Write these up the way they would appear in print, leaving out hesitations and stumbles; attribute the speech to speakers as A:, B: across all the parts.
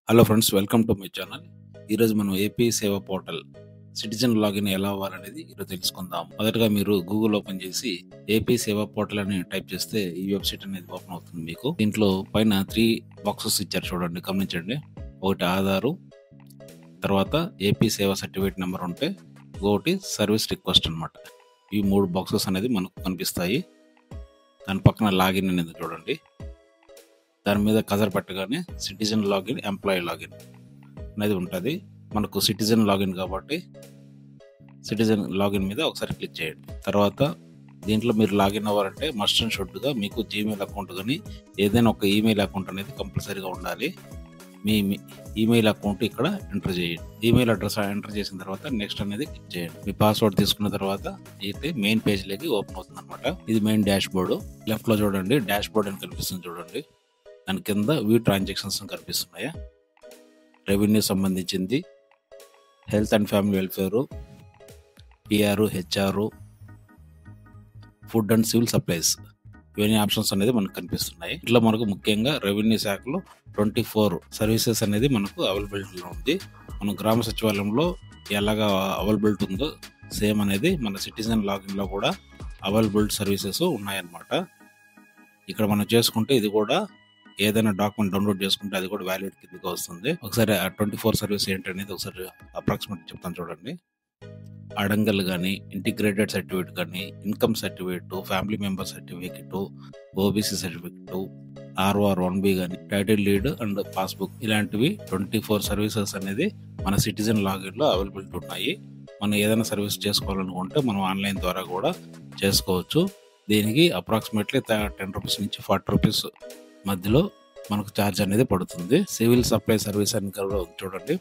A: Hello friends, welcome to my channel. ఈరోజు మనం AP సేవా పోర్టల్ సిటిజన్ లాగిన్ ఎలా అవ్వాలనేది ఈరోజు తెలుసుకుందాం. మొదటగా మీరు గూగుల్ ఓపెన్ చేసి ఏపీ సేవా పోర్టల్ అని టైప్ చేస్తే ఈ వెబ్సైట్ అనేది ఓపెన్ అవుతుంది. మీకు దీంట్లో పైన 3 బాక్సెస్ ఇచ్చారు, చూడండి, గమనించండి. ఒకటి ఆధారు, తర్వాత ఏపీ సేవా సర్టిఫికేట్ నెంబర్ ఉంటే, ఒకటి సర్వీస్ రిక్వెస్ట్ అనమాట. ఈ 3 బాక్సెస్ అనేది మనకు కనిపిస్తాయి. దాని పక్కన లాగిన్ అనేది చూడండి. దాని మీద కజర్ పెట్టగానే సిటిజన్ లాగిన్, ఎంప్లాయీ లాగిన్ అనేది ఉంటుంది. మనకు సిటిజన్ లాగిన్ కాబట్టి సిటిజన్ లాగిన్ మీద ఒకసారి క్లిక్ చేయండి. తర్వాత దీంట్లో మీరు లాగిన్ అవ్వాలంటే మస్ట్ అండ్ షుడ్గా మీకు జీమెయిల్ అకౌంట్ కానీ ఏదైనా ఒక ఈమెయిల్ అకౌంట్ అనేది కంపల్సరీగా ఉండాలి. మీ ఈమెయిల్ అకౌంట్ ఇక్కడ ఎంటర్ చేయండి. ఈమెయిల్ అడ్రస్ ఎంటర్ చేసిన తర్వాత నెక్స్ట్ అనేది క్లిక్ చేయండి. మీ పాస్వర్డ్ తీసుకున్న తర్వాత అయితే మెయిన్ పేజ్లోకి ఓపెన్ అవుతుంది అనమాట. ఇది మెయిన్ డాష్ బోర్డు. లెఫ్ట్లో చూడండి, డాష్ బోర్డ్ అని కనిపిస్తుంది చూడండి. దాని కింద వ్యూ ట్రాన్సాక్షన్స్ కనిపిస్తున్నాయా, రెవెన్యూ సంబంధించింది, health and family welfare, PR, HR, food and civil supplies, ఇవన్నీ ఆప్షన్స్ అనేది మనకు కనిపిస్తున్నాయి. ఇట్లా మనకు ముఖ్యంగా రెవెన్యూ శాఖలో 24 సర్వీసెస్ అనేది మనకు అవైలబిలిటీలో ఉంది. మన గ్రామ సచివాలయంలో ఎలాగా అవైలబిలిటీ ఉందో సేమ్ అనేది మన సిటిజన్ లాగిన్లో కూడా అవైలబుల్ సర్వీసెస్ ఉన్నాయన్నమాట. ఇక్కడ మనం చేసుకుంటే ఇది కూడా ఏదైనా డాక్యుమెంట్ డౌన్లోడ్ చేసుకుంటే అది కూడా వ్యాలిడ్ కిందకి వస్తుంది. ఒకసారి ఆ 24 సర్వీస్ ఏంటనేది ఒకసారి అప్రాక్సిమేట్ చెప్తాను చూడండి. అడంగల్ కానీ, ఇంటిగ్రేటెడ్ సర్టిఫికేట్ కానీ, income certificate, family member certificate, OBC certificate, ROR 1B కానీ, టైటిల్ లీడ్ అండ్ పాస్బుక్, ఇలాంటివి 24 సర్వీసెస్ అనేది మన సిటిజన్ లాగిన్లో అవైలబిలిటీ ఉన్నాయి. మనం ఏదైనా సర్వీస్ చేసుకోవాలనుకుంటే మనం ఆన్లైన్ ద్వారా కూడా చేసుకోవచ్చు. దీనికి అప్రాక్సిమేట్లీ 10 రూపీస్ నుంచి 40 రూపీస్ మధ్యలో మనకు ఛార్జ్ అనేది పడుతుంది. సివిల్ సప్లై సర్వీస్ అని చూడండి.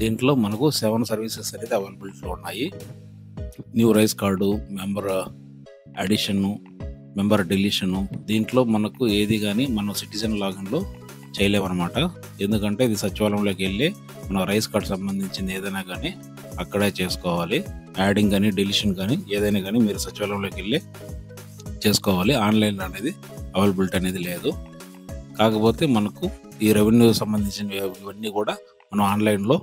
A: దీంట్లో మనకు 7 సర్వీసెస్ అనేది అవైలబిలిటీలో ఉన్నాయి. New rice card, member addition, member deletion. దీంట్లో మనకు ఏది కానీ మనం సిటిజన్ లాగిన్లో చేయలేమన్నమాట. ఎందుకంటే ఇది సచివాలయంలోకి వెళ్ళి మన రైస్ కార్డు సంబంధించింది ఏదైనా కానీ అక్కడే చేసుకోవాలి. యాడింగ్ కానీ, డిలీషన్ కానీ ఏదైనా కానీ మీరు సచివాలయంలోకి వెళ్ళి చేసుకోవాలి. ఆన్లైన్ అనేది అవైలబిలిటీ అనేది లేదు. కాకపోతే మనకు ఈ రెవెన్యూ సంబంధించిన ఇవన్నీ కూడా మనం ఆన్లైన్లో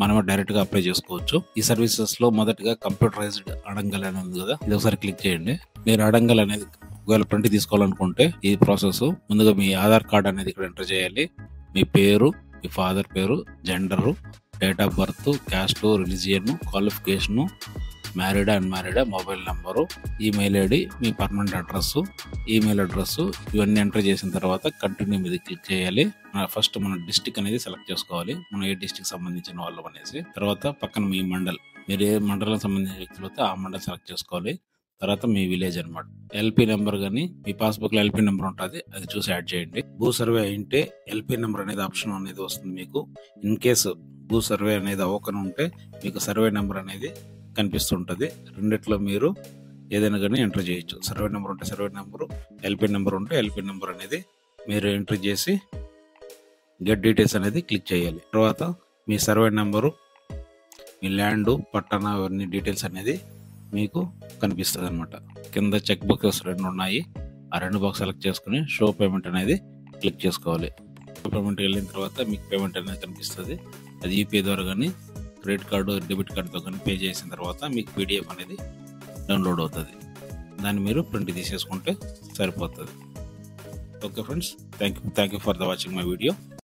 A: మనమే డైరెక్ట్గా అప్లై చేసుకోవచ్చు. ఈ సర్వీసెస్లో మొదటిగా కంప్యూటరైజ్డ్ అడంగల్ అనేది ఉంది కదా, ఇది ఒకసారి క్లిక్ చేయండి. మీరు అడంగల్ అనేది ఒకవేళ ప్రింట్ తీసుకోవాలనుకుంటే ఈ ప్రాసెస్ ముందుగా మీ ఆధార్ కార్డ్ అనేది ఇక్కడ ఎంటర్ చేయాలి. మీ పేరు, మీ ఫాదర్ పేరు, gender, date of birth, caste, religion, qualification, మ్యారీడా, అన్మ్యారీడా, మొబైల్ నెంబరు, ఈమెయిల్ ఐడి, మీ పర్మనెంట్ అడ్రస్, ఈమెయిల్ అడ్రస్, ఇవన్నీ ఎంటర్ చేసిన తర్వాత కంటిన్యూ మీద క్లిక్ చేయాలి. ఫస్ట్ మన డిస్టిక్ అనేది సెలెక్ట్ చేసుకోవాలి, మనం ఏ డిస్టిక్ సంబంధించిన వాళ్ళం అనేసి. తర్వాత పక్కన మీ మండల్, మీరు ఏ మండలం సంబంధించిన వ్యక్తులు అయితే ఆ మండల్ సెలెక్ట్ చేసుకోవాలి. తర్వాత మీ విలేజ్ అనమాట. ఎల్పీ నెంబర్ కానీ మీ పాస్బుక్ లో ఎల్పీ నెంబర్ ఉంటుంది, అది చూసి యాడ్ చేయండి. భూ సర్వే అయింటే ఎల్పీ నెంబర్ అనేది ఆప్షన్ అనేది వస్తుంది మీకు. ఇన్ కేసు భూ సర్వే అనేది అవ్వకుండా ఉంటే మీకు సర్వే నెంబర్ అనేది కనిపిస్తుంటుంది. రెండిట్లో మీరు ఏదైనా కానీ ఎంటర్ చేయొచ్చు. సర్వే నెంబర్ ఉంటే సర్వే నెంబరు, ఎల్పీ నెంబర్ ఉంటే ఎల్పీ నెంబర్ అనేది మీరు ఎంటర్ చేసి గెట్ డీటెయిల్స్ అనేది క్లిక్ చేయాలి. తర్వాత మీ సర్వే నెంబరు, మీ ల్యాండ్, పట్టణ, అవన్నీ డీటెయిల్స్ అనేది మీకు కనిపిస్తుంది అనమాట. కింద చెక్ బాక్సెస్ 2 ఉన్నాయి. ఆ 2 బాక్స్ సెలెక్ట్ చేసుకుని షో పేమెంట్ అనేది క్లిక్ చేసుకోవాలి. షో పేమెంట్ వెళ్ళిన తర్వాత మీకు పేమెంట్ అనేది కనిపిస్తుంది. అది యూపీఐ ద్వారా కానీ, క్రెడిట్ కార్డు, డెబిట్ కార్డుతో కానీ పే చేసిన తర్వాత మీకు పీడిఎఫ్ అనేది డౌన్లోడ్ అవుతుంది. దాన్ని మీరు ప్రింట్ తీసేసుకుంటే సరిపోతుంది. Okay friends, thank you for the watching my video.